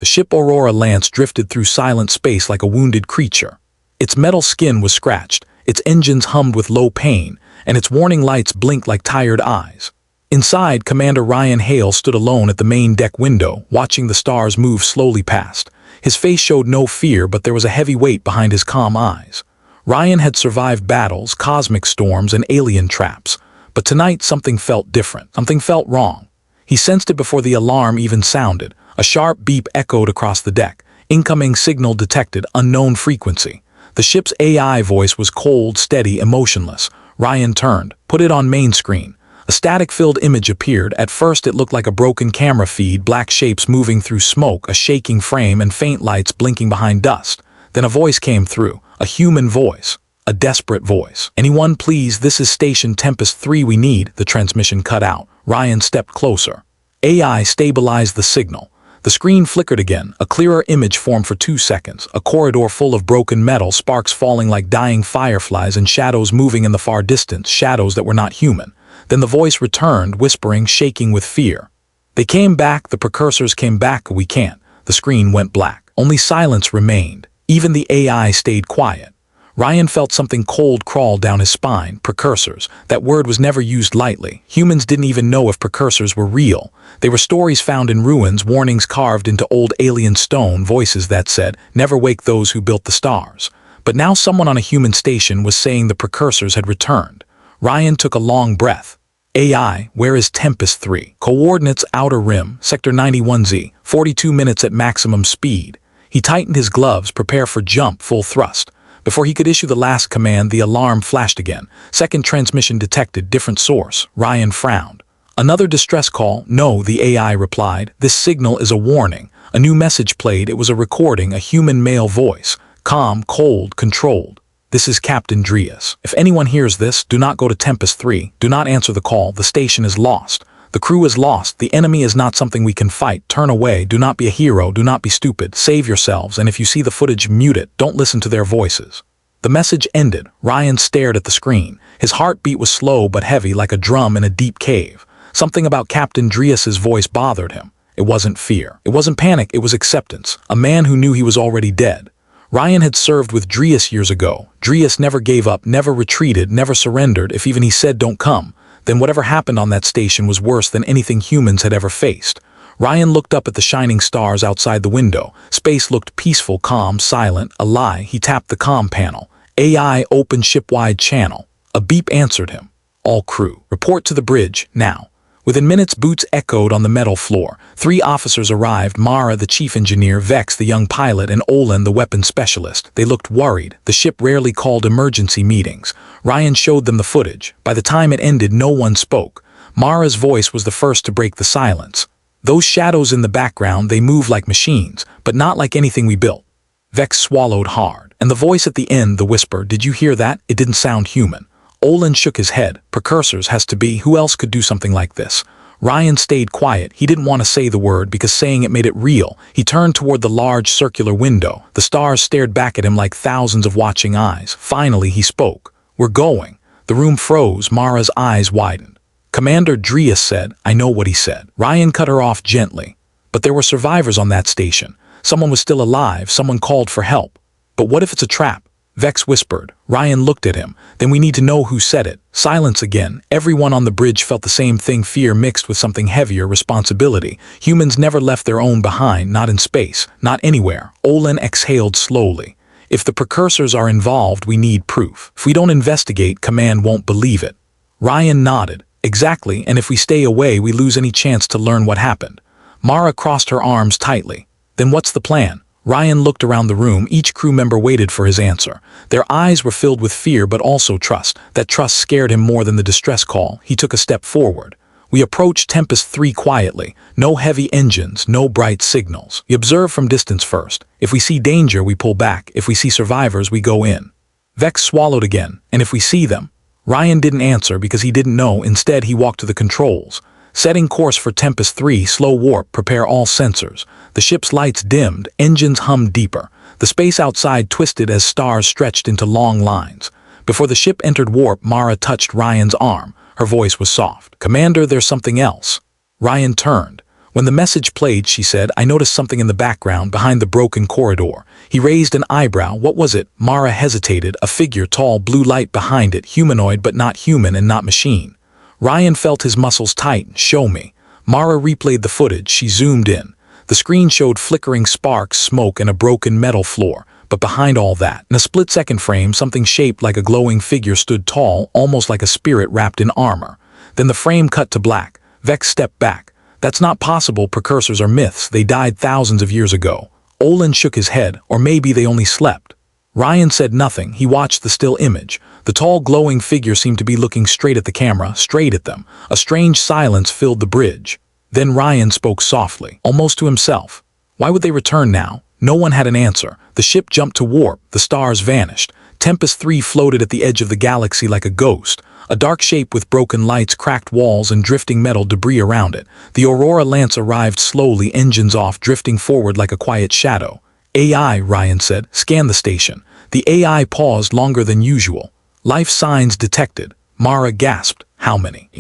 The ship Aurora Lance drifted through silent space like a wounded creature. Its metal skin was scratched, its engines hummed with low pain, and its warning lights blinked like tired eyes. Inside, Commander Ryan Hale stood alone at the main deck window, watching the stars move slowly past. His face showed no fear, but there was a heavy weight behind his calm eyes. Ryan had survived battles, cosmic storms, and alien traps. But tonight something felt different. Something felt wrong. He sensed it before the alarm even sounded. A sharp beep echoed across the deck. Incoming signal detected, unknown frequency. The ship's AI voice was cold, steady, emotionless. Ryan turned, put it on main screen. A static-filled image appeared. At first it looked like a broken camera feed, black shapes moving through smoke, a shaking frame, and faint lights blinking behind dust. Then a voice came through, a human voice, a desperate voice. "Anyone, please, this is Station Tempest-3 we need." The transmission cut out. Ryan stepped closer. AI stabilized the signal. The screen flickered again. A clearer image formed for 2 seconds. A corridor full of broken metal, sparks falling like dying fireflies, and shadows moving in the far distance, shadows that were not human. Then the voice returned, whispering, shaking with fear. "They came back, the Precursors came back, we can't." The screen went black. Only silence remained. Even the AI stayed quiet. Ryan felt something cold crawl down his spine. Precursors. That word was never used lightly. Humans didn't even know if precursors were real. They were stories found in ruins, warnings carved into old alien stone, voices that said, "Never wake those who built the stars." But now someone on a human station was saying the precursors had returned. Ryan took a long breath. "AI, where is Tempest-3? Coordinates outer rim, sector 91Z, 42 minutes at maximum speed." He tightened his gloves, prepare for jump, full thrust. Before he could issue the last command, the alarm flashed again. Second transmission detected, different source. Ryan frowned. "Another distress call?" "No," the AI replied. "This signal is a warning." A new message played. It was a recording, a human male voice. Calm, cold, controlled. "This is Captain Drias. If anyone hears this, do not go to Tempest-3. Do not answer the call. The station is lost. The crew is lost. The enemy is not something we can fight. Turn away. Do not be a hero. Do not be stupid. Save yourselves, and if you see the footage, mute it. Don't listen to their voices." The message ended. Ryan stared at the screen. His heartbeat was slow but heavy, like a drum in a deep cave. Something about Captain Drias's voice bothered him. It wasn't fear. It wasn't panic. It was acceptance. A man who knew he was already dead. Ryan had served with Drias years ago. Drias never gave up, never retreated, never surrendered. If even he said don't come, then whatever happened on that station was worse than anything humans had ever faced. Ryan looked up at the shining stars outside the window. Space looked peaceful, calm, silent. A lie. He tapped the comm panel. "AI, open ship-wide channel." A beep answered him. "All crew, report to the bridge, now." Within minutes, boots echoed on the metal floor. 3 officers arrived, Mara, the chief engineer, Vex, the young pilot, and Olin, the weapons specialist. They looked worried. The ship rarely called emergency meetings. Ryan showed them the footage. By the time it ended, no one spoke. Mara's voice was the first to break the silence. "Those shadows in the background, they move like machines, but not like anything we built." Vex swallowed hard. And the voice at the end, the whisper, "Did you hear that? It didn't sound human." Olin shook his head. Precursors has to be. Who else could do something like this? Ryan stayed quiet. He didn't want to say the word because saying it made it real. He turned toward the large circular window. The stars stared back at him like thousands of watching eyes. Finally, he spoke. "We're going." The room froze. Mara's eyes widened. "Commander Drias said." "I know what he said." Ryan cut her off gently. "But there were survivors on that station. Someone was still alive. Someone called for help." "But what if it's a trap?" Vex whispered. Ryan looked at him. "Then we need to know who said it." Silence again. Everyone on the bridge felt the same thing, fear mixed with something heavier, responsibility. Humans never left their own behind, not in space, not anywhere. Olin exhaled slowly. "If the precursors are involved, we need proof. If we don't investigate, command won't believe it." Ryan nodded. "Exactly, and if we stay away, we lose any chance to learn what happened." Mara crossed her arms tightly. "Then what's the plan?" Ryan looked around the room. Each crew member waited for his answer. Their eyes were filled with fear but also trust. That trust scared him more than the distress call. He took a step forward. "We approached Tempest-3 quietly. No heavy engines, no bright signals. We observe from distance first. If we see danger, we pull back. If we see survivors, we go in." Vex swallowed again. "And if we see them?" Ryan didn't answer because he didn't know. Instead, he walked to the controls. "Setting course for Tempest-3, slow warp, prepare all sensors." The ship's lights dimmed, engines hummed deeper. The space outside twisted as stars stretched into long lines. Before the ship entered warp, Mara touched Ryan's arm. Her voice was soft. "Commander, there's something else." Ryan turned. When the message played, she said, I noticed something in the background behind the broken corridor. He raised an eyebrow. What was it? Mara hesitated. A figure, tall, blue light behind it, humanoid but not human and not machine. Ryan felt his muscles tighten. Show me. Mara replayed the footage. She zoomed in. The screen showed flickering sparks, smoke, and a broken metal floor. But behind all that, in a split-second frame, something shaped like a glowing figure stood tall, almost like a spirit wrapped in armor. Then the frame cut to black. Vex stepped back. That's not possible. Precursors are myths. They died thousands of years ago. Olin shook his head, or maybe they only slept. Ryan said nothing. He watched the still image. The tall, glowing figure seemed to be looking straight at the camera, straight at them. A strange silence filled the bridge. Then Ryan spoke softly, almost to himself. Why would they return now? No one had an answer. The ship jumped to warp. The stars vanished. Tempest-3 floated at the edge of the galaxy like a ghost. A dark shape with broken lights, cracked walls, and drifting metal debris around it. The Aurora Lance arrived slowly, engines off, drifting forward like a quiet shadow. AI, Ryan said. Scan the station. The AI paused longer than usual. Life signs detected. Mara gasped. How many?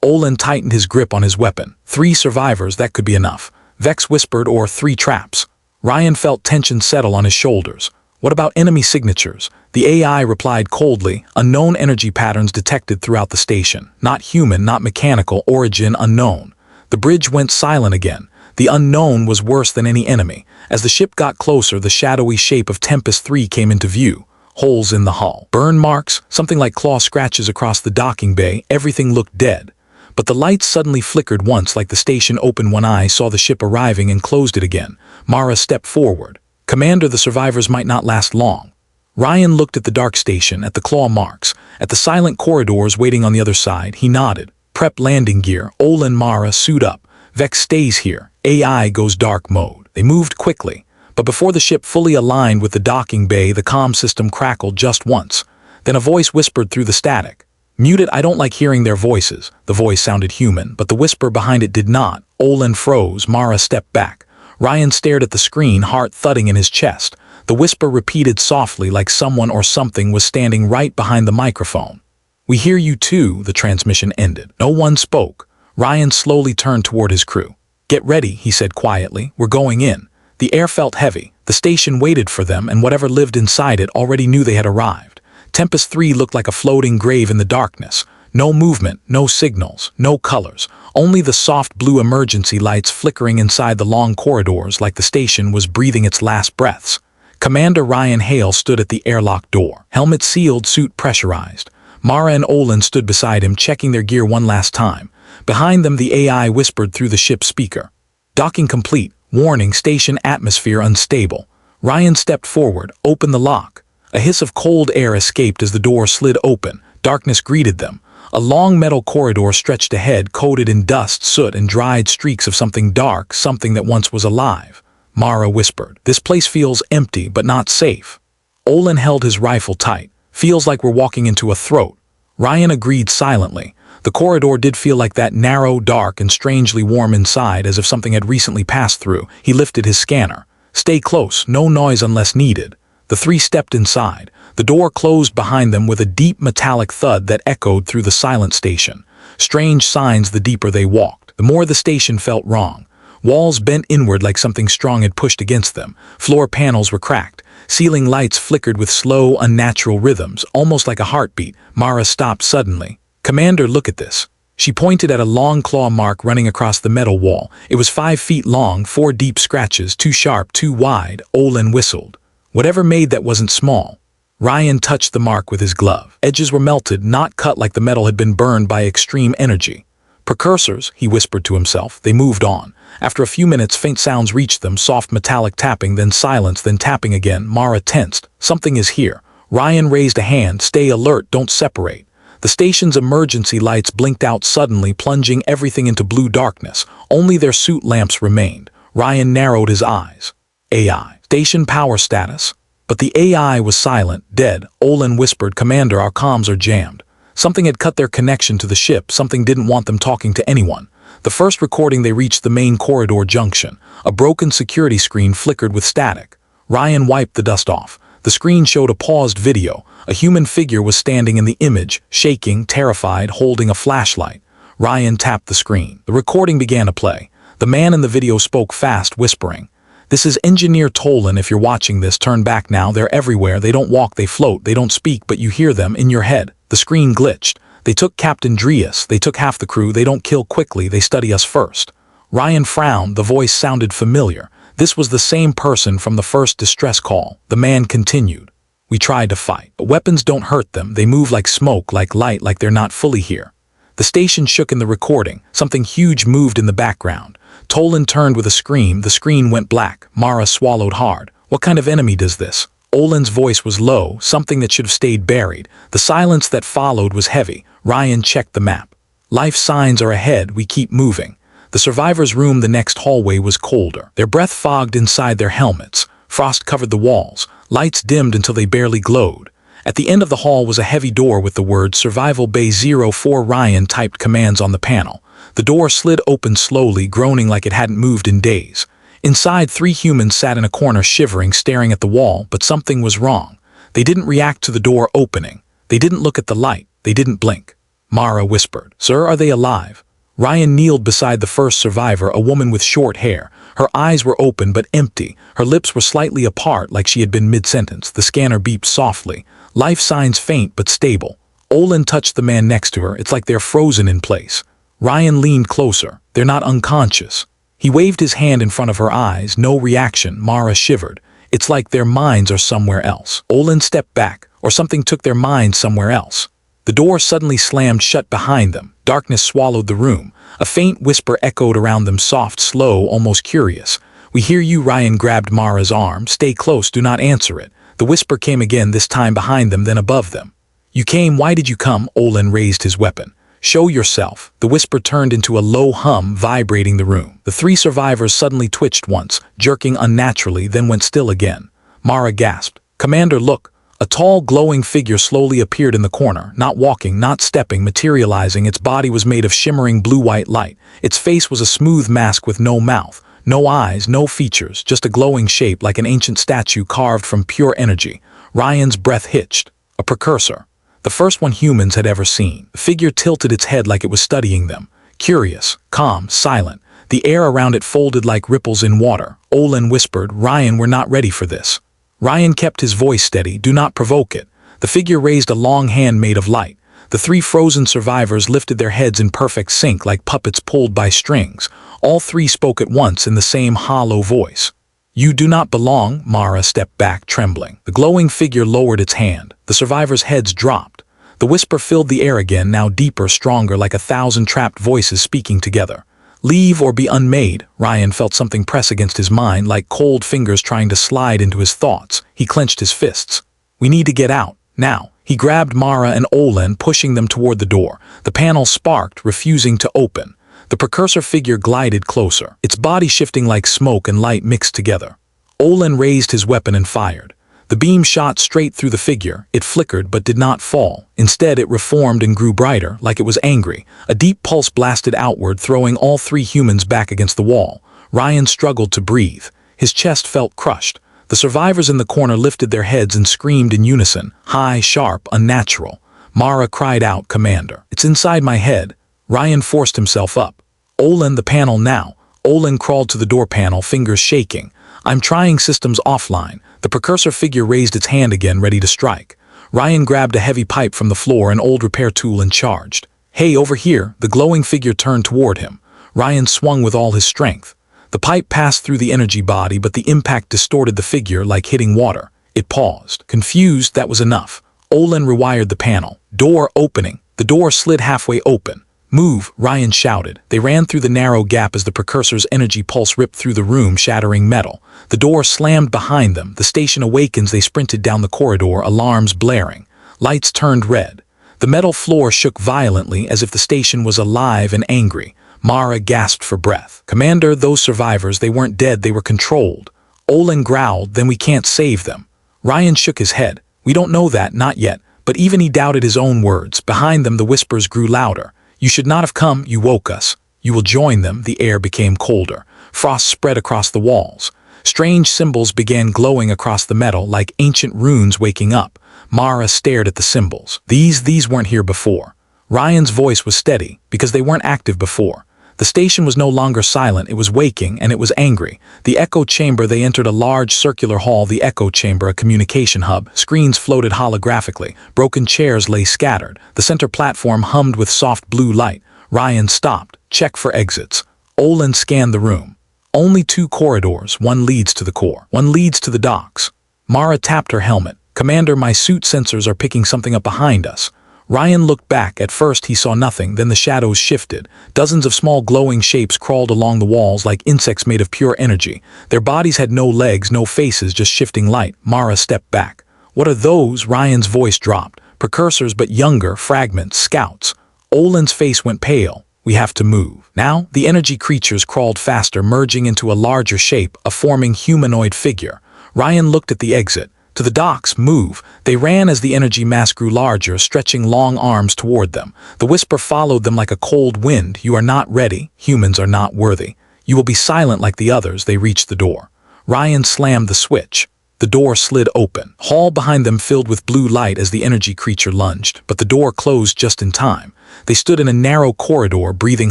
Olin tightened his grip on his weapon. 3 survivors, that could be enough. Vex whispered, or 3 traps. Ryan felt tension settle on his shoulders. What about enemy signatures? The AI replied coldly. Unknown energy patterns detected throughout the station. Not human, not mechanical, origin unknown. The bridge went silent again. The unknown was worse than any enemy. As the ship got closer, the shadowy shape of Tempest-3 came into view. Holes in the hull. Burn marks, something like claw scratches across the docking bay. Everything looked dead. But the lights suddenly flickered once, like the station opened one eye, saw the ship arriving, and closed it again. Mara stepped forward. Commander, the survivors might not last long. Ryan looked at the dark station, at the claw marks, at the silent corridors waiting on the other side. He nodded. Prep landing gear. Olin, Mara, suit up. Vex stays here. AI goes dark mode. They moved quickly. But before the ship fully aligned with the docking bay, the comm system crackled just once. Then a voice whispered through the static. Mute it, I don't like hearing their voices. The voice sounded human, but the whisper behind it did not. Olin froze. Mara stepped back. Ryan stared at the screen, heart thudding in his chest. The whisper repeated softly, like someone or something was standing right behind the microphone. We hear you too. The transmission ended. No one spoke. Ryan slowly turned toward his crew. Get ready, he said quietly. We're going in. The air felt heavy. The station waited for them, and whatever lived inside it already knew they had arrived. Tempest-3 looked like a floating grave in the darkness. No movement, no signals, no colors. Only the soft blue emergency lights flickering inside the long corridors, like the station was breathing its last breaths. Commander Ryan Hale stood at the airlock door. Helmet sealed, suit pressurized. Mara and Olin stood beside him, checking their gear one last time. Behind them, the AI whispered through the ship's speaker. Docking complete. Warning, station atmosphere unstable. Ryan stepped forward, opened the lock. A hiss of cold air escaped as the door slid open. Darkness greeted them. A long metal corridor stretched ahead, coated in dust, soot, and dried streaks of something dark, something that once was alive. Mara whispered, "This place feels empty, but not safe." Olin held his rifle tight. "Feels like we're walking into a throat." Ryan agreed silently. The corridor did feel like that, narrow, dark, and strangely warm inside, as if something had recently passed through. He lifted his scanner. "Stay close, no noise unless needed." The 3 stepped inside. The door closed behind them with a deep metallic thud that echoed through the silent station. Strange signs the deeper they walked. The more the station felt wrong. Walls bent inward like something strong had pushed against them. Floor panels were cracked. Ceiling lights flickered with slow, unnatural rhythms, almost like a heartbeat. Mara stopped suddenly. "Commander, look at this." She pointed at a long claw mark running across the metal wall. It was 5 feet long, 4 deep scratches, too sharp, too wide. Olin whistled. Whatever made that wasn't small. Ryan touched the mark with his glove. Edges were melted, not cut like the metal had been burned by extreme energy. "Precursors," he whispered to himself. They moved on. After a few minutes, faint sounds reached them, soft metallic tapping, then silence, then tapping again. Mara tensed. Something is here. Ryan raised a hand. "Stay alert, don't separate." The station's emergency lights blinked out suddenly, plunging everything into blue darkness. Only their suit lamps remained. Ryan narrowed his eyes. AI. Station power status. But the AI was silent, dead. Olin whispered, "Commander, our comms are jammed." Something had cut their connection to the ship. Something didn't want them talking to anyone. The first recording, they reached the main corridor junction. A broken security screen flickered with static. Ryan wiped the dust off. The screen showed a paused video. A human figure was standing in the image, shaking, terrified, holding a flashlight. Ryan tapped the screen. The recording began to play. The man in the video spoke fast, whispering, "This is Engineer Tolan. If you're watching this, turn back now. They're everywhere. They don't walk, they float. They don't speak, but you hear them in your head." The screen glitched. "They took Captain Drias. They took half the crew. They don't kill quickly. They study us first." Ryan frowned. The voice sounded familiar. This was the same person from the first distress call. The man continued, "We tried to fight, but weapons don't hurt them. They move like smoke, like light, like they're not fully here." The station shook in the recording. Something huge moved in the background. Tolan turned with a scream. The screen went black. Mara swallowed hard. "What kind of enemy does this?" Olen's voice was low, something that should have stayed buried. The silence that followed was heavy. Ryan checked the map. "Life signs are ahead. We keep moving." The survivors' room, the next hallway, was colder. Their breath fogged inside their helmets. Frost covered the walls. Lights dimmed until they barely glowed. At the end of the hall was a heavy door with the words Survival Bay 04. Ryan typed commands on the panel. The door slid open slowly, groaning like it hadn't moved in days. Inside, 3 humans sat in a corner shivering, staring at the wall, but something was wrong. They didn't react to the door opening. They didn't look at the light. They didn't blink. Mara whispered, "Sir, are they alive?" Ryan kneeled beside the first survivor, a woman with short hair. Her eyes were open but empty. Her lips were slightly apart, like she had been mid-sentence. The scanner beeped softly. Life signs faint but stable. Olen touched the man next to her. "It's like they're frozen in place." Ryan leaned closer. "They're not unconscious." He waved his hand in front of her eyes. No reaction. Mara shivered. "It's like their minds are somewhere else." Olen stepped back, or something took their minds somewhere else. The door suddenly slammed shut behind them. Darkness swallowed the room. A faint whisper echoed around them, soft, slow, almost curious. "We hear you." Ryan grabbed Mara's arm. "Stay close, do not answer it." The whisper came again, this time behind them, then above them. "You came, why did you come?" Olen raised his weapon. "Show yourself." The whisper turned into a low hum, vibrating the room. The 3 survivors suddenly twitched once, jerking unnaturally, then went still again. Mara gasped. "Commander, look." A tall, glowing figure slowly appeared in the corner, not walking, not stepping, materializing. Its body was made of shimmering blue-white light. Its face was a smooth mask with no mouth, no eyes, no features, just a glowing shape like an ancient statue carved from pure energy. Ryan's breath hitched. A precursor. The first one humans had ever seen. The figure tilted its head like it was studying them. Curious, calm, silent. The air around it folded like ripples in water. Olen whispered, "Ryan, we're not ready for this." Ryan kept his voice steady. "Do not provoke it." The figure raised a long hand made of light. The 3 frozen survivors lifted their heads in perfect sync like puppets pulled by strings. All 3 spoke at once in the same hollow voice. "You do not belong." Mara stepped back, trembling. The glowing figure lowered its hand. The survivors' heads dropped. The whisper filled the air again, now deeper, stronger, like 1,000 trapped voices speaking together. "Leave or be unmade." Ryan felt something press against his mind, like cold fingers trying to slide into his thoughts. He clenched his fists. "We need to get out, now." He grabbed Mara and Olen, pushing them toward the door. The panel sparked, refusing to open. The precursor figure glided closer, its body shifting like smoke and light mixed together. Olen raised his weapon and fired. The beam shot straight through the figure. It flickered but did not fall. Instead, it reformed and grew brighter, like it was angry. A deep pulse blasted outward, throwing all 3 humans back against the wall. Ryan struggled to breathe. His chest felt crushed. The survivors in the corner lifted their heads and screamed in unison, high, sharp, unnatural. Mara cried out, "Commander, it's inside my head." Ryan forced himself up. Olen, the panel now. Olen crawled to the door panel, fingers shaking. "I'm trying systems offline." The precursor figure raised its hand again, ready to strike. Ryan grabbed a heavy pipe from the floor, an old repair tool, and charged. "Hey, over here." The glowing figure turned toward him. Ryan swung with all his strength. The pipe passed through the energy body, but the impact distorted the figure like hitting water. It paused. Confused, that was enough. Olen rewired the panel. Door opening. The door slid halfway open. "Move," Ryan shouted. They ran through the narrow gap as the precursor's energy pulse ripped through the room, shattering metal. The door slammed behind them. The station awakens. They sprinted down the corridor, alarms blaring. Lights turned red. The metal floor shook violently as if the station was alive and angry. Mara gasped for breath. "Commander, those survivors, they weren't dead, they were controlled." Olen growled, "Then we can't save them." Ryan shook his head. "We don't know that, not yet." But even he doubted his own words. Behind them the whispers grew louder. "You should not have come, you woke us. You will join them." The air became colder. Frost spread across the walls. Strange symbols began glowing across the metal, like ancient runes waking up. Mara stared at the symbols. These weren't here before. Ryan's voice was steady, because they weren't active before. The station was no longer silent, it was waking, and it was angry. The echo chamber, they entered a large circular hall, the echo chamber, a communication hub. Screens floated holographically. Broken chairs lay scattered. The center platform hummed with soft blue light. Ryan stopped. Check for exits. Olin scanned the room. Only 2 corridors, one leads to the core, one leads to the docks. Mara tapped her helmet. Commander, my suit sensors are picking something up behind us. Ryan looked back. At first he saw nothing, then the shadows shifted. Dozens of small glowing shapes crawled along the walls like insects made of pure energy. Their bodies had no legs, no faces, just shifting light. Mara stepped back. What are those? Ryan's voice dropped. Precursors, but younger, fragments, scouts. Olin's face went pale. We have to move. Now, the energy creatures crawled faster, merging into a larger shape, a forming humanoid figure. Ryan looked at the exit. To the docks, move. They ran as the energy mass grew larger, stretching long arms toward them. The whisper followed them like a cold wind. You are not ready. Humans are not worthy. You will be silent like the others. They reached the door. Ryan slammed the switch. The door slid open. Hall behind them filled with blue light as the energy creature lunged, but the door closed just in time. They stood in a narrow corridor, breathing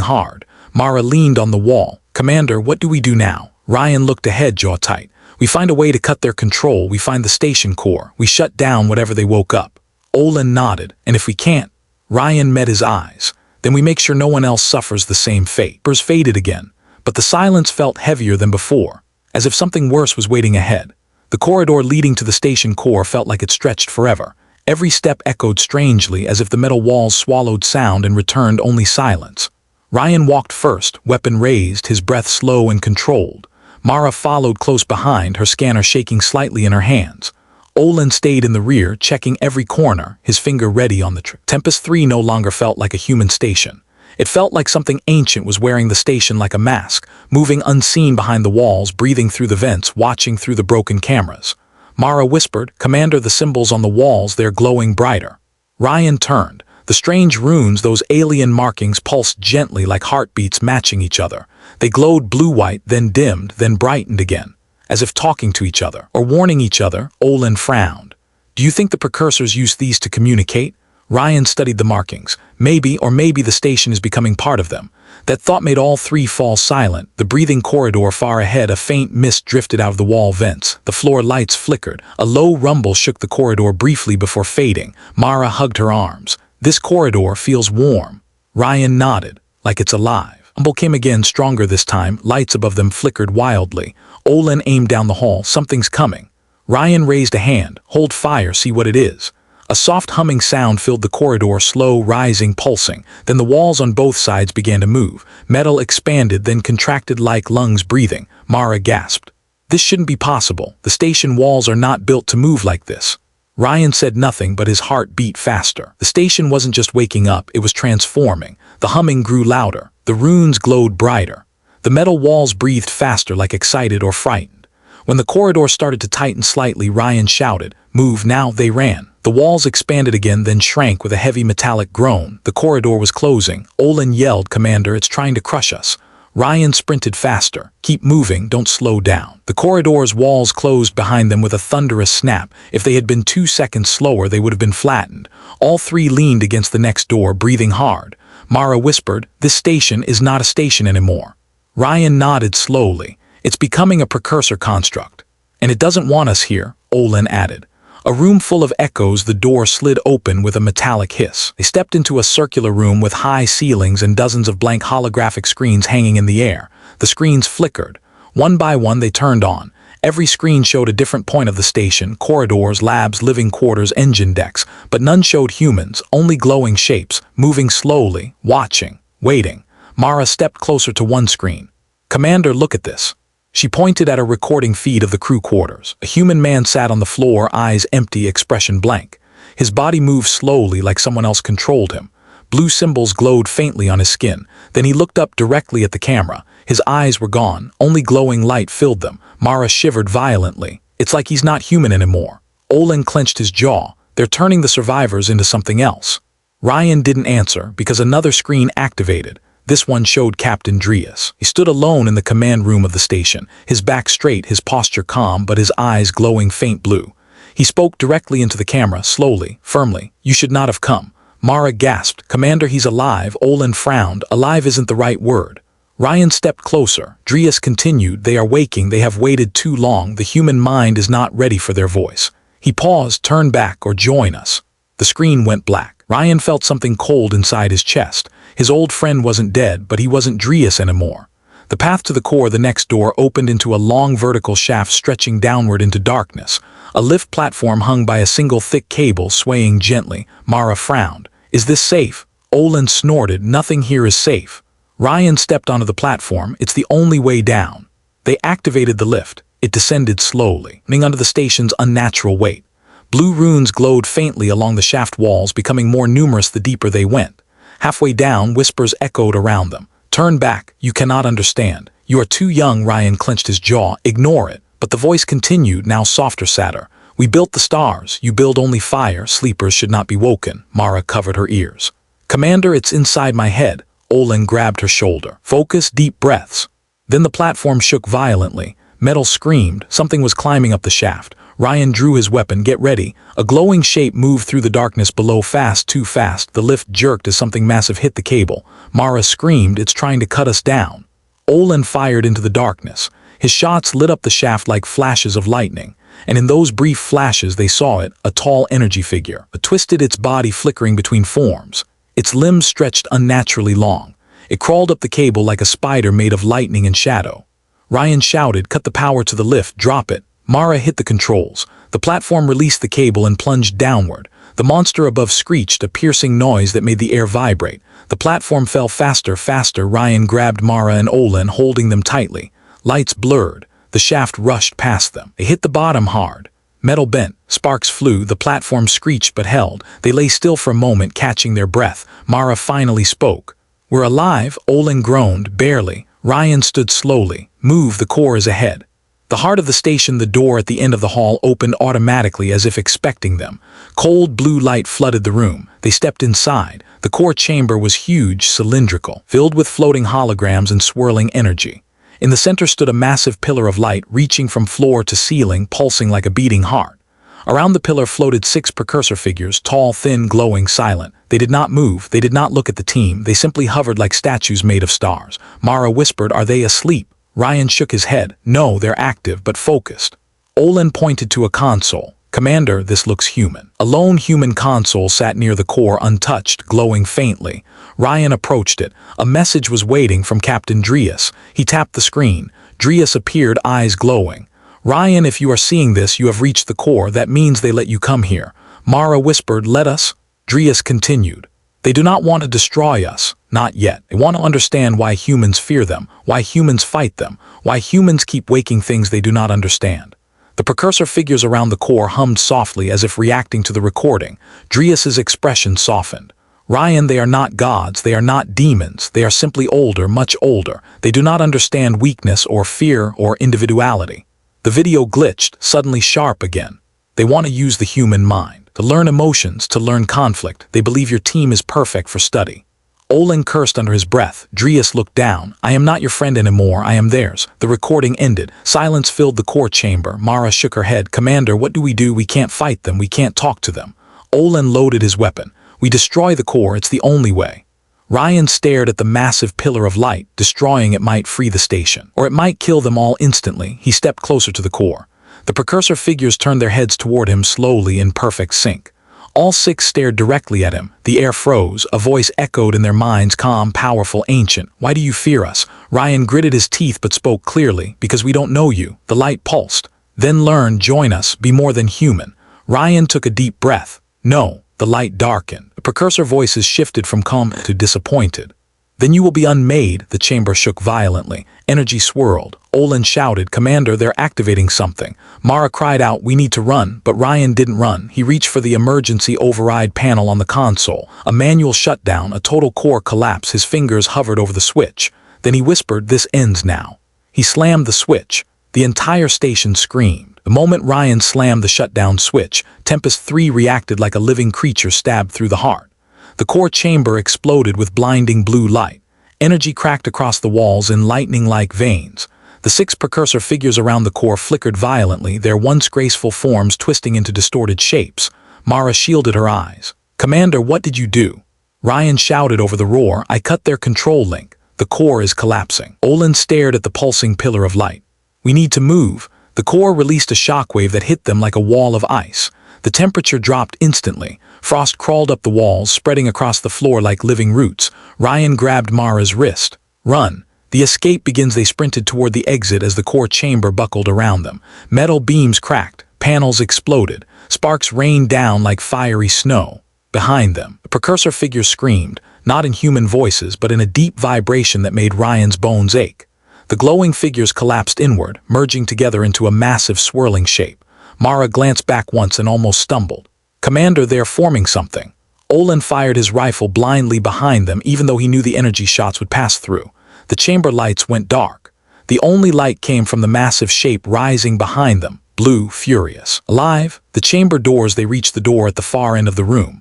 hard. Mara leaned on the wall. Commander, what do we do now? Ryan looked ahead, jaw tight. We find a way to cut their control. We find the station core. We shut down whatever they woke up. Olin nodded. And if we can't? Ryan met his eyes. Then we make sure no one else suffers the same fate. Burrs faded again, but the silence felt heavier than before, as if something worse was waiting ahead. The corridor leading to the station core felt like it stretched forever. Every step echoed strangely, as if the metal walls swallowed sound and returned only silence. Ryan walked first, weapon raised, his breath slow and controlled. Mara followed close behind, her scanner shaking slightly in her hands. Olin stayed in the rear, checking every corner, his finger ready on the trigger. Tempest-3 no longer felt like a human station. It felt like something ancient was wearing the station like a mask, moving unseen behind the walls, breathing through the vents, watching through the broken cameras. Mara whispered, Commander, the symbols on the walls, they're glowing brighter. Ryan turned. The strange runes, those alien markings, pulsed gently like heartbeats matching each other. They glowed blue-white, then dimmed, then brightened again, as if talking to each other, or warning each other. Olin frowned. Do you think the Precursors used these to communicate? Ryan studied the markings. Maybe, or maybe the station is becoming part of them. That thought made all 3 fall silent. The breathing corridor far ahead, a faint mist drifted out of the wall vents. The floor lights flickered. A low rumble shook the corridor briefly before fading. Mara hugged her arms. This corridor feels warm. Ryan nodded, like it's alive. Rumble came again, stronger this time. Lights above them flickered wildly. Olin aimed down the hall. Something's coming. Ryan raised a hand. Hold fire, see what it is. A soft humming sound filled the corridor, slow, rising, pulsing. Then the walls on both sides began to move. Metal expanded, then contracted like lungs breathing. Mara gasped. This shouldn't be possible. The station walls are not built to move like this. Ryan said nothing, but his heart beat faster. The station wasn't just waking up, it was transforming. The humming grew louder. The runes glowed brighter. The metal walls breathed faster, like excited or frightened. When the corridor started to tighten slightly, Ryan shouted, Move now. They ran. The walls expanded again, then shrank with a heavy metallic groan. The corridor was closing. Olin yelled, Commander, it's trying to crush us. Ryan sprinted faster. Keep moving, don't slow down. The corridor's walls closed behind them with a thunderous snap. If they had been 2 seconds slower, they would have been flattened. All 3 leaned against the next door, breathing hard. Mara whispered, This station is not a station anymore. Ryan nodded slowly. It's becoming a precursor construct. And it doesn't want us here, Olin added. A room full of echoes, the door slid open with a metallic hiss. They stepped into a circular room with high ceilings and dozens of blank holographic screens hanging in the air. The screens flickered. One by one they turned on. Every screen showed a different point of the station, corridors, labs, living quarters, engine decks, but none showed humans, only glowing shapes, moving slowly, watching, waiting. Mara stepped closer to one screen. Commander, look at this. She pointed at a recording feed of the crew quarters. A human man sat on the floor, eyes empty, expression blank. His body moved slowly like someone else controlled him. Blue symbols glowed faintly on his skin. Then he looked up directly at the camera. His eyes were gone. Only glowing light filled them. Mara shivered violently. It's like he's not human anymore. Olin clenched his jaw. They're turning the survivors into something else. Ryan didn't answer because another screen activated. This one showed Captain Drius. He stood alone in the command room of the station, his back straight, his posture calm, but his eyes glowing faint blue. He spoke directly into the camera, slowly, firmly. You should not have come. Mara gasped. Commander, he's alive. Olin frowned. Alive isn't the right word. Ryan stepped closer. Drius continued, they are waking, they have waited too long, the human mind is not ready for their voice. He paused, turn back or join us. The screen went black. Ryan felt something cold inside his chest. His old friend wasn't dead, but he wasn't Drius anymore. The path to the core, the next door, opened into a long vertical shaft stretching downward into darkness. A lift platform hung by a single thick cable swaying gently. Mara frowned. Is this safe? Olin snorted. Nothing here is safe. Ryan stepped onto the platform. It's the only way down. They activated the lift. It descended slowly, leaning under the station's unnatural weight. Blue runes glowed faintly along the shaft walls, becoming more numerous the deeper they went. Halfway down, whispers echoed around them. Turn back. You cannot understand. You are too young. Ryan clenched his jaw. Ignore it. But the voice continued, now softer, sadder. We built the stars. You build only fire. Sleepers should not be woken. Mara covered her ears. Commander, it's inside my head. Olin grabbed her shoulder. Focus, deep breaths. Then the platform shook violently. Metal screamed. Something was climbing up the shaft. Ryan drew his weapon. Get ready. A glowing shape moved through the darkness below, fast, too fast. The lift jerked as something massive hit the cable. Mara screamed, it's trying to cut us down. Olin fired into the darkness. His shots lit up the shaft like flashes of lightning. And in those brief flashes they saw it, a tall energy figure. It twisted, its body flickering between forms. Its limbs stretched unnaturally long. It crawled up the cable like a spider made of lightning and shadow. Ryan shouted, cut the power to the lift, drop it. Mara hit the controls. The platform released the cable and plunged downward. The monster above screeched, a piercing noise that made the air vibrate. The platform fell faster, faster. Ryan grabbed Mara and Olin, holding them tightly. Lights blurred. The shaft rushed past them. They hit the bottom hard. Metal bent. Sparks flew. The platform screeched but held. They lay still for a moment, catching their breath. Mara finally spoke. We're alive. Olin groaned, barely. Ryan stood slowly. Move, the core is ahead. The heart of the station, the door at the end of the hall, opened automatically as if expecting them. Cold blue light flooded the room. They stepped inside. The core chamber was huge, cylindrical, filled with floating holograms and swirling energy. In the center stood a massive pillar of light, reaching from floor to ceiling, pulsing like a beating heart. Around the pillar floated 6 precursor figures, tall, thin, glowing, silent. They did not move. They did not look at the team. They simply hovered like statues made of stars. Mara whispered, are they asleep? Ryan shook his head. No, they're active, but focused. Olin pointed to a console. Commander, this looks human. A lone human console sat near the core, untouched, glowing faintly. Ryan approached it. A message was waiting from Captain Drius. He tapped the screen. Drius appeared, eyes glowing. Ryan, if you are seeing this, you have reached the core. That means they let you come here. Mara whispered, let us. Drius continued. They do not want to destroy us. Not yet. They want to understand why humans fear them, why humans fight them, why humans keep waking things they do not understand. The precursor figures around the core hummed softly as if reacting to the recording. Drius's expression softened. Ryan, they are not gods, they are not demons, they are simply older, much older. They do not understand weakness or fear or individuality. The video glitched, suddenly sharp again. They want to use the human mind, to learn emotions, to learn conflict. They believe your team is perfect for study. Olin cursed under his breath. Drius looked down. I am not your friend anymore, I am theirs. The recording ended. Silence filled the core chamber. Mara shook her head. Commander, what do? We can't fight them, we can't talk to them. Olin loaded his weapon. We destroy the core, it's the only way. Ryan stared at the massive pillar of light. Destroying it might free the station, or it might kill them all instantly. He stepped closer to the core. The precursor figures turned their heads toward him slowly in perfect sync. All 6 stared directly at him. The air froze. A voice echoed in their minds, calm, powerful, ancient. Why do you fear us? Ryan gritted his teeth but spoke clearly. Because we don't know you. The light pulsed. Then learn, join us, be more than human. Ryan took a deep breath. No. The light darkened. The precursor voices shifted from calm to disappointed. Then you will be unmade. The chamber shook violently. Energy swirled. Olin shouted, Commander, they're activating something. Mara cried out, we need to run, but Ryan didn't run. He reached for the emergency override panel on the console. A manual shutdown, a total core collapse. His fingers hovered over the switch. Then he whispered, this ends now. He slammed the switch. The entire station screamed. The moment Ryan slammed the shutdown switch, Tempest-3 reacted like a living creature stabbed through the heart. The core chamber exploded with blinding blue light. Energy cracked across the walls in lightning-like veins. The 6 precursor figures around the core flickered violently, their once graceful forms twisting into distorted shapes. Mara shielded her eyes. Commander, what did you do? Ryan shouted over the roar, I cut their control link. The The core is collapsing. Olin stared at the pulsing pillar of light. We need to move. The core released a shockwave that hit them like a wall of ice. The temperature dropped instantly. Frost crawled up the walls, spreading across the floor like living roots. Ryan grabbed Mara's wrist. Run. The escape begins. They sprinted toward the exit as the core chamber buckled around them. Metal beams cracked. Panels exploded. Sparks rained down like fiery snow. Behind them, the Precursor figure screamed, not in human voices, but in a deep vibration that made Ryan's bones ache. The glowing figures collapsed inward, merging together into a massive swirling shape. Mara glanced back once and almost stumbled. Commander, they're forming something. Olin fired his rifle blindly behind them, even though he knew the energy shots would pass through. The chamber lights went dark. The only light came from the massive shape rising behind them, blue, furious. Alive, the chamber doors. They reached the door at the far end of the room.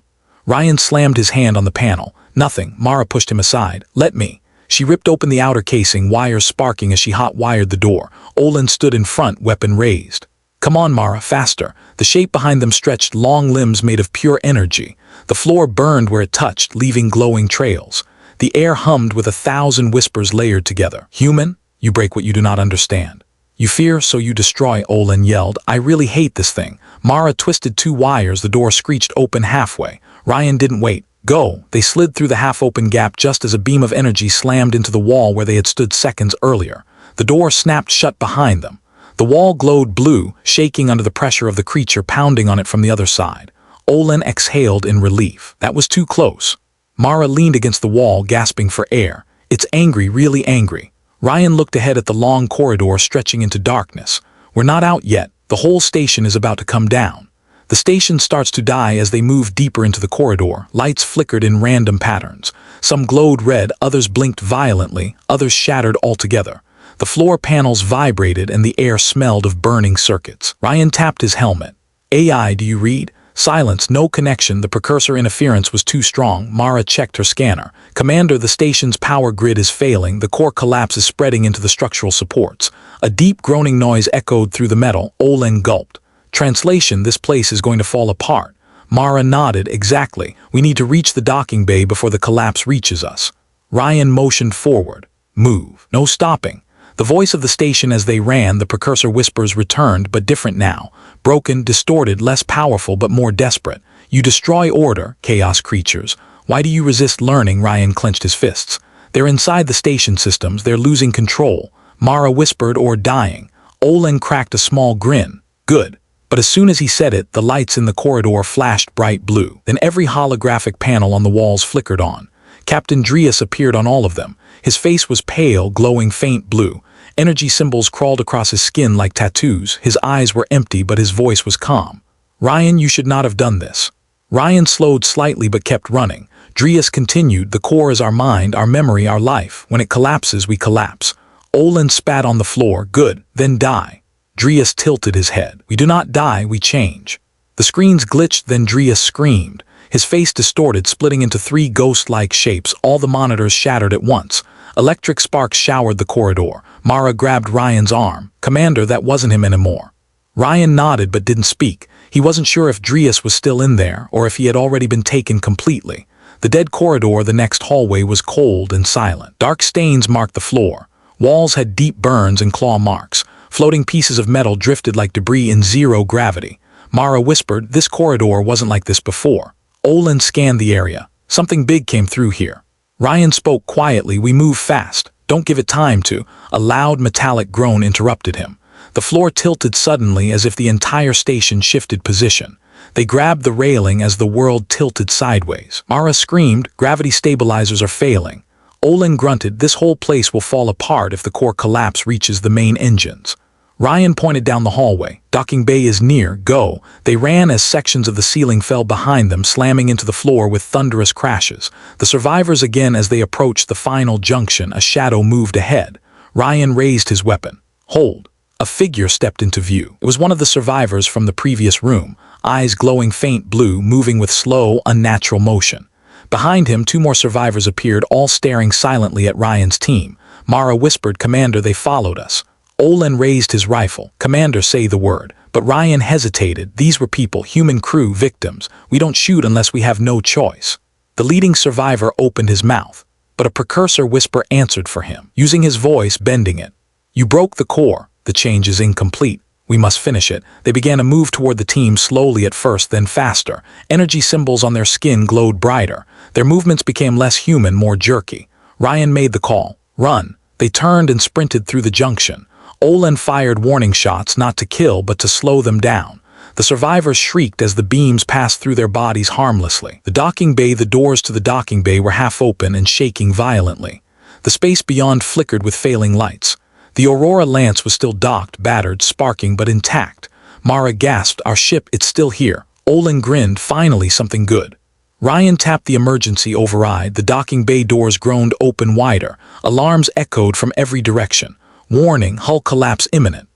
Ryan slammed his hand on the panel. Nothing. Mara pushed him aside. Let me. She ripped open the outer casing, wires sparking as she hot-wired the door. Olin stood in front, weapon raised. Come on, Mara, faster. The shape behind them stretched long limbs made of pure energy. The floor burned where it touched, leaving glowing trails. The air hummed with 1,000 whispers layered together. Human, you break what you do not understand. You fear, so you destroy, Olin yelled. I really hate this thing. Mara twisted 2 wires. The door screeched open halfway. Ryan didn't wait. Go! They slid through the half-open gap just as a beam of energy slammed into the wall where they had stood seconds earlier. The door snapped shut behind them. The wall glowed blue, shaking under the pressure of the creature pounding on it from the other side. Olin exhaled in relief. That was too close. Mara leaned against the wall, gasping for air. It's angry, really angry. Ryan looked ahead at the long corridor stretching into darkness. We're not out yet. The whole station is about to come down. The station starts to die as they move deeper into the corridor. Lights flickered in random patterns. Some glowed red, others blinked violently, others shattered altogether. The floor panels vibrated and the air smelled of burning circuits. Ryan tapped his helmet. AI, do you read? Silence, no connection. The Precursor interference was too strong. Mara checked her scanner. Commander, the station's power grid is failing. The core collapse is spreading into the structural supports. A deep groaning noise echoed through the metal. Olin gulped. Translation, this place is going to fall apart. Mara nodded. Exactly. We need to reach the docking bay before the collapse reaches us. Ryan motioned forward. Move. No stopping. The voice of the station as they ran, the Precursor whispers returned, but different now. Broken, distorted, less powerful, but more desperate. You destroy order, chaos creatures. Why do you resist learning? Ryan clenched his fists. They're inside the station systems. They're losing control. Mara whispered, or dying. Olin cracked a small grin. Good. But as soon as he said it, the lights in the corridor flashed bright blue. Then every holographic panel on the walls flickered on. Captain Drius appeared on all of them. His face was pale, glowing faint blue. Energy symbols crawled across his skin like tattoos. His eyes were empty, but his voice was calm. Ryan, you should not have done this. Ryan slowed slightly but kept running. Drius continued, the core is our mind, our memory, our life. When it collapses, we collapse. Olin spat on the floor. Good, then die. Drius tilted his head. We do not die, we change. The screens glitched, then Drius screamed. His face distorted, splitting into 3 ghost-like shapes. All the monitors shattered at once. Electric sparks showered the corridor. Mara grabbed Ryan's arm. Commander, that wasn't him anymore. Ryan nodded but didn't speak. He wasn't sure if Drius was still in there, or if he had already been taken completely. The dead corridor, the next hallway, was cold and silent. Dark stains marked the floor. Walls had deep burns and claw marks. Floating pieces of metal drifted like debris in zero gravity. Mara whispered, this corridor wasn't like this before. Olin scanned the area. Something big came through here. Ryan spoke quietly, we move fast. Don't give it time to. A loud metallic groan interrupted him. The floor tilted suddenly as if the entire station shifted position. They grabbed the railing as the world tilted sideways. Mara screamed, gravity stabilizers are failing. Olin grunted, this whole place will fall apart if the core collapse reaches the main engines. Ryan pointed down the hallway. Docking bay is near, go. They ran as sections of the ceiling fell behind them, slamming into the floor with thunderous crashes. The survivors again as they approached the final junction, a shadow moved ahead. Ryan raised his weapon. Hold. A figure stepped into view. It was one of the survivors from the previous room, eyes glowing faint blue, moving with slow, unnatural motion. Behind him, 2 more survivors appeared, all staring silently at Ryan's team. Mara whispered, Commander, they followed us. Olin raised his rifle. Commander, say the word. But Ryan hesitated. These were people, human crew, victims. We don't shoot unless we have no choice. The leading survivor opened his mouth. but a precursor whisper answered for him, using his voice, bending it. "You broke the core. The change is incomplete. We must finish it." They began to move toward the team, slowly at first, then faster. Energy symbols on their skin glowed brighter. Their movements became less human, more jerky. Ryan made the call. "Run." They turned and sprinted through the junction. Olin fired warning shots, not to kill, but to slow them down. The survivors shrieked as the beams passed through their bodies harmlessly. The doors to the docking bay were half open and shaking violently. The space beyond flickered with failing lights. The Aurora Lance was still docked, battered, sparking, but intact. Mara gasped, "Our ship, it's still here." Olin grinned, "Finally something good." Ryan tapped the emergency override. The docking bay doors groaned open wider. Alarms echoed from every direction. "Warning, hull collapse imminent."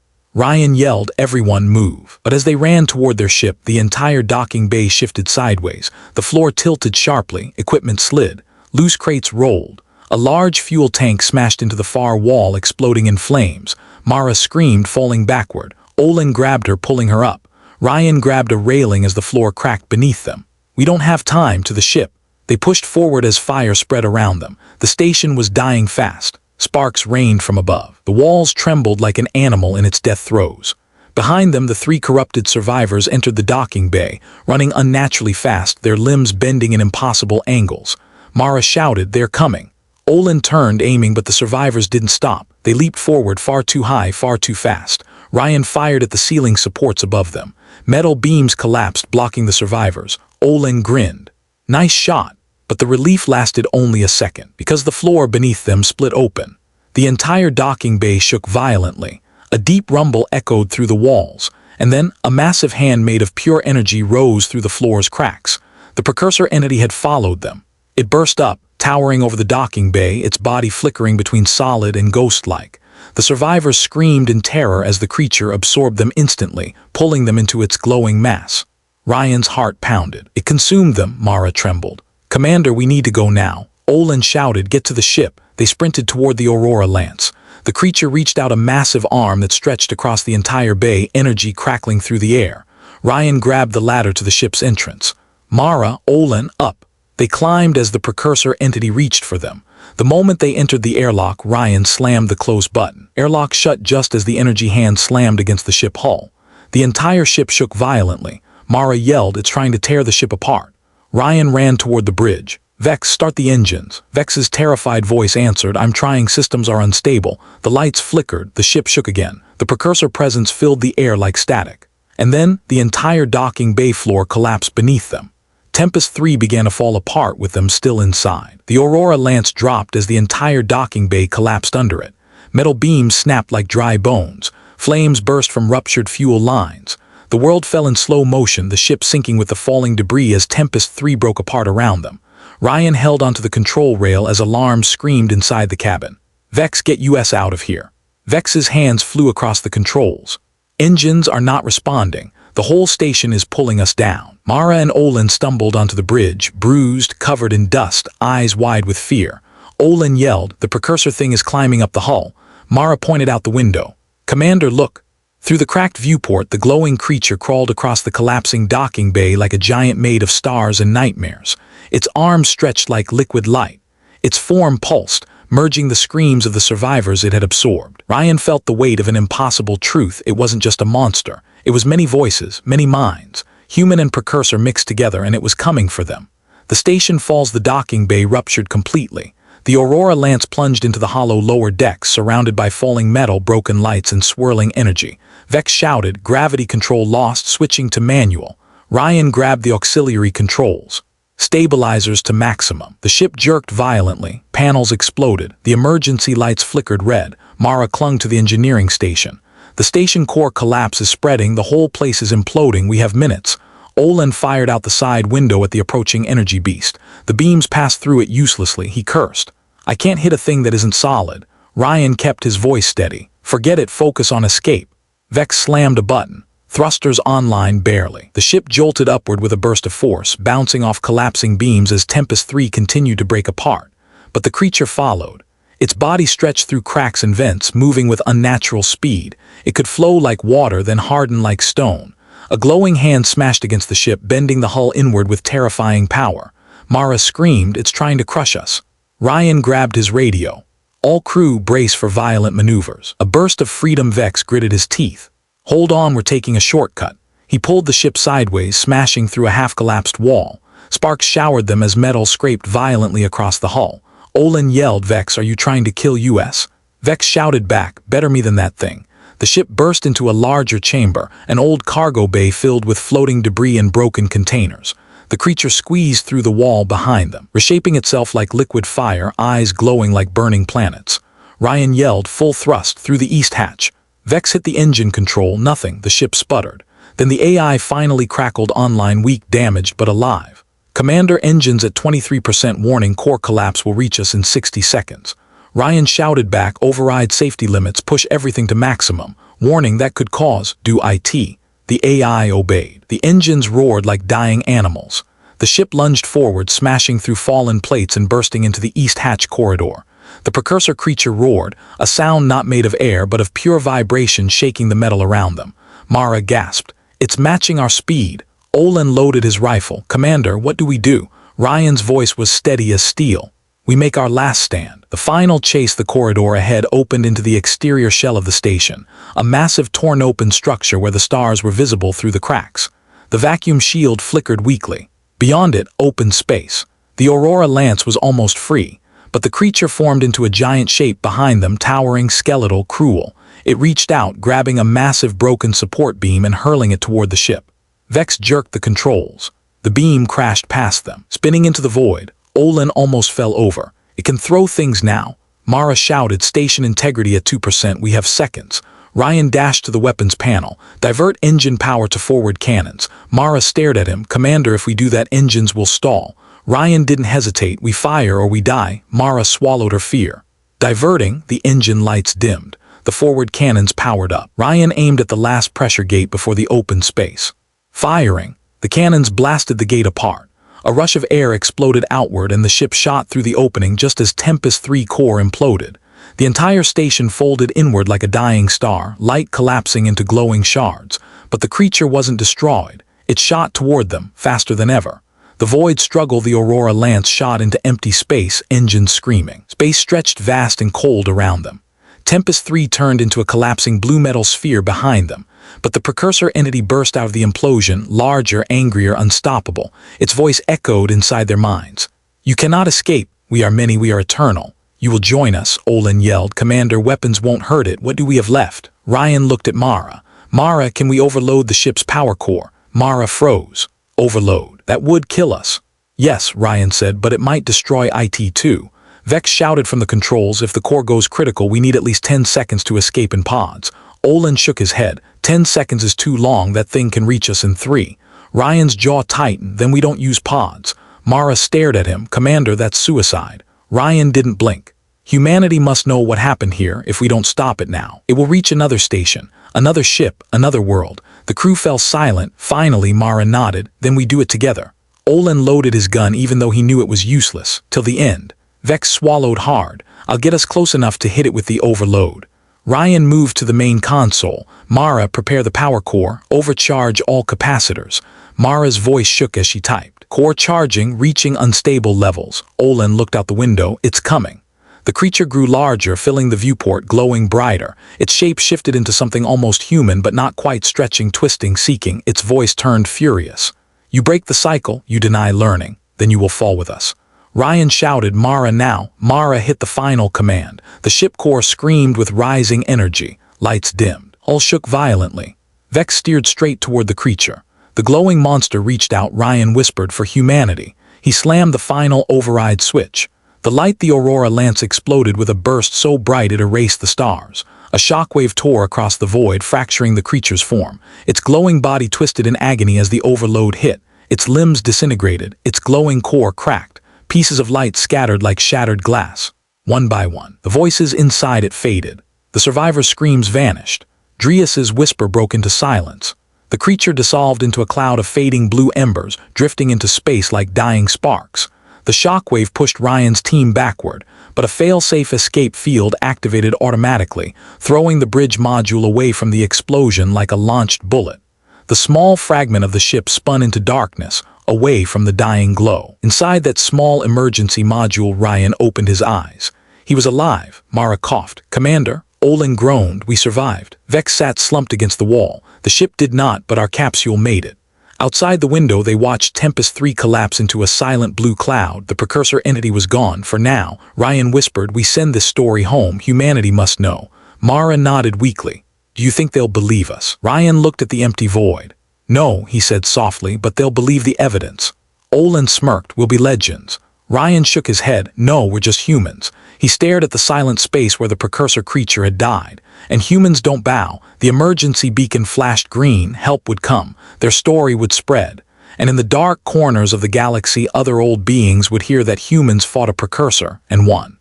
Ryan yelled, "Everyone move." But as they ran toward their ship, the entire docking bay shifted sideways. The floor tilted sharply, equipment slid. Loose crates rolled. A large fuel tank smashed into the far wall, exploding in flames. Mara screamed, falling backward. Olin grabbed her, pulling her up. Ryan grabbed a railing as the floor cracked beneath them. "We don't have time," to the ship. They pushed forward as fire spread around them. The station was dying fast. Sparks rained from above. The walls trembled like an animal in its death throes. Behind them, the 3 corrupted survivors entered the docking bay, running unnaturally fast, their limbs bending in impossible angles. Mara shouted, "They're coming." Olin turned, aiming, but the survivors didn't stop. They leaped forward, far too high, far too fast. Ryan fired at the ceiling supports above them. Metal beams collapsed, blocking the survivors. Olin grinned. "Nice shot." But the relief lasted only a second, because the floor beneath them split open. The entire docking bay shook violently. A deep rumble echoed through the walls, and then a massive hand made of pure energy rose through the floor's cracks. The precursor entity had followed them. It burst up, towering over the docking bay, its body flickering between solid and ghost-like. The survivors screamed in terror as the creature absorbed them instantly, pulling them into its glowing mass. Ryan's heart pounded. It consumed them. Mara trembled. "Commander, we need to go now." Olin shouted, "Get to the ship." They sprinted toward the Aurora Lance. The creature reached out a massive arm that stretched across the entire bay, energy crackling through the air. Ryan grabbed the ladder to the ship's entrance. Mara, Olin, up. They climbed as the precursor entity reached for them. The moment they entered the airlock, Ryan slammed the close button. Airlock shut just as the energy hand slammed against the ship hull. The entire ship shook violently. Mara yelled, "It's trying to tear the ship apart." Ryan ran toward the bridge. "Vex, start the engines." Vex's terrified voice answered, "I'm trying, systems are unstable." The lights flickered, the ship shook again. The precursor presence filled the air like static. And then, the entire docking bay floor collapsed beneath them. Tempest-3 began to fall apart with them still inside. The Aurora Lance dropped as the entire docking bay collapsed under it. Metal beams snapped like dry bones. Flames burst from ruptured fuel lines. The world fell in slow motion, the ship sinking with the falling debris as Tempest-3 broke apart around them. Ryan held onto the control rail as alarms screamed inside the cabin. "Vex, get us out of here." Vex's hands flew across the controls. "Engines are not responding. The whole station is pulling us down." Mara and Olin stumbled onto the bridge, bruised, covered in dust, eyes wide with fear. Olin yelled, "The precursor thing is climbing up the hull." Mara pointed out the window. "Commander, look." Through the cracked viewport, the glowing creature crawled across the collapsing docking bay like a giant made of stars and nightmares. Its arms stretched like liquid light. Its form pulsed, merging the screams of the survivors it had absorbed. Ryan felt the weight of an impossible truth. It wasn't just a monster. It was many voices, many minds. Human and precursor mixed together, and it was coming for them. The station falls, the docking bay ruptured completely. The Aurora Lance plunged into the hollow lower decks, surrounded by falling metal, broken lights, and swirling energy. Vex shouted, "Gravity control lost, switching to manual." Ryan grabbed the auxiliary controls. "Stabilizers to maximum." The ship jerked violently. Panels exploded. The emergency lights flickered red. Mara clung to the engineering station. "The station core collapse is spreading. The whole place is imploding. We have minutes." Olin fired out the side window at the approaching energy beast. The beams passed through it uselessly. He cursed. "I can't hit a thing that isn't solid." Ryan kept his voice steady. "Forget it, focus on escape." Vex slammed a button. Thrusters online barely. The ship jolted upward with a burst of force, bouncing off collapsing beams as Tempest-3 continued to break apart. But the creature followed. Its body stretched through cracks and vents, moving with unnatural speed. It could flow like water, then harden like stone. A glowing hand smashed against the ship, bending the hull inward with terrifying power. Mara screamed, "It's trying to crush us." Ryan grabbed his radio. All crew brace for violent maneuvers. A burst of freedom. Vex gritted his teeth. Hold on, we're taking a shortcut. He pulled the ship sideways, smashing through a half-collapsed wall. Sparks showered them as metal scraped violently across the hull. Olin yelled, "Vex, are you trying to kill us?" Vex shouted back, "Better me than that thing." The ship burst into a larger chamber, an old cargo bay filled with floating debris and broken containers. The creature squeezed through the wall behind them, reshaping itself like liquid fire, eyes glowing like burning planets. Ryan yelled, "Full thrust, through the east hatch." Vex hit the engine control, nothing, the ship sputtered. Then the AI finally crackled online, weak, damaged, but alive. "Commander, engines at 23% warning, core collapse will reach us in 60 seconds. Ryan shouted back, "Override safety limits, push everything to maximum. Warning that could cause, do IT." The AI obeyed. The engines roared like dying animals. The ship lunged forward, smashing through fallen plates and bursting into the east hatch corridor. The precursor creature roared, a sound not made of air but of pure vibration shaking the metal around them. Mara gasped, "It's matching our speed." Olin loaded his rifle. "Commander, what do we do?" Ryan's voice was steady as steel. "We make our last stand." The final chase. The corridor ahead opened into the exterior shell of the station, a massive torn-open structure where the stars were visible through the cracks. The vacuum shield flickered weakly. Beyond it, open space. The Aurora lance was almost free, but the creature formed into a giant shape behind them, towering, skeletal, cruel. It reached out, grabbing a massive broken support beam and hurling it toward the ship. Vex jerked the controls. The beam crashed past them, spinning into the void. Olin almost fell over. "It can throw things now." Mara shouted, "Station integrity at 2%, we have seconds." Ryan dashed to the weapons panel. "Divert engine power to forward cannons." Mara stared at him. "Commander, if we do that, engines will stall." Ryan didn't hesitate. "We fire or we die." Mara swallowed her fear. Diverting, the engine lights dimmed. The forward cannons powered up. Ryan aimed at the last pressure gate before the open space. Firing, the cannons blasted the gate apart. A rush of air exploded outward and the ship shot through the opening just as Tempest-3 core imploded. The entire station folded inward like a dying star, light collapsing into glowing shards. But the creature wasn't destroyed. It shot toward them, faster than ever. The void struggled. The Aurora lance shot into empty space, engines screaming. Space stretched vast and cold around them. Tempest-3 turned into a collapsing blue metal sphere behind them. But the precursor entity burst out of the implosion, larger, angrier, unstoppable. Its voice echoed inside their minds. "You cannot escape. We are many, we are eternal. You will join us," Olin yelled. "Commander, weapons won't hurt it. What do we have left?" Ryan looked at Mara. "Mara, can we overload the ship's power core?" Mara froze. "Overload? That would kill us." "Yes," Ryan said, "but it might destroy IT too." Vex shouted from the controls, "If the core goes critical, we need at least 10 seconds to escape in pods." Olin shook his head. 10 seconds is too long, that thing can reach us in 3. Ryan's jaw tightened. "Then we don't use pods." Mara stared at him. "Commander, that's suicide." Ryan didn't blink. "Humanity must know what happened here if we don't stop it now. It will reach another station, another ship, another world." The crew fell silent. Finally, Mara nodded. "Then we do it together." Olin loaded his gun even though he knew it was useless, till the end. Vex swallowed hard. "I'll get us close enough to hit it with the overload." Ryan moved to the main console. "Mara, prepare the power core. Overcharge all capacitors." Mara's voice shook as she typed. "Core charging, reaching unstable levels." Olin looked out the window. "It's coming." The creature grew larger, filling the viewport, glowing brighter. Its shape shifted into something almost human, but not quite, stretching, twisting, seeking. Its voice turned furious. "You break the cycle, you deny learning, then you will fall with us." Ryan shouted, "Mara now." Mara hit the final command. The ship core screamed with rising energy. Lights dimmed. Hull shook violently. Vex steered straight toward the creature. The glowing monster reached out. Ryan whispered, "For humanity." He slammed the final override switch. The light. The Aurora lance exploded with a burst so bright it erased the stars. A shockwave tore across the void, fracturing the creature's form. Its glowing body twisted in agony as the overload hit. Its limbs disintegrated. Its glowing core cracked. Pieces of light scattered like shattered glass. One by one, the voices inside it faded. The survivors' screams vanished. Drius's whisper broke into silence. The creature dissolved into a cloud of fading blue embers, drifting into space like dying sparks. The shockwave pushed Ryan's team backward, but a fail-safe escape field activated automatically, throwing the bridge module away from the explosion like a launched bullet. The small fragment of the ship spun into darkness, away from the dying glow. Inside that small emergency module, Ryan opened his eyes. He was alive. Mara coughed. "Commander?" Olin groaned. "We survived." Vex sat slumped against the wall. "The ship did not, but our capsule made it." Outside the window, they watched Tempest-3 collapse into a silent blue cloud. The Precursor entity was gone, for now. Ryan whispered, "We send this story home. Humanity must know." Mara nodded weakly. "Do you think they'll believe us?" Ryan looked at the empty void. "No," he said softly, "but they'll believe the evidence." Olin smirked. "We'll be legends." Ryan shook his head. "No, we're just humans." He stared at the silent space where the Precursor creature had died. And humans don't bow. The emergency beacon flashed green. Help would come. Their story would spread. And in the dark corners of the galaxy, other old beings would hear that humans fought a Precursor and won.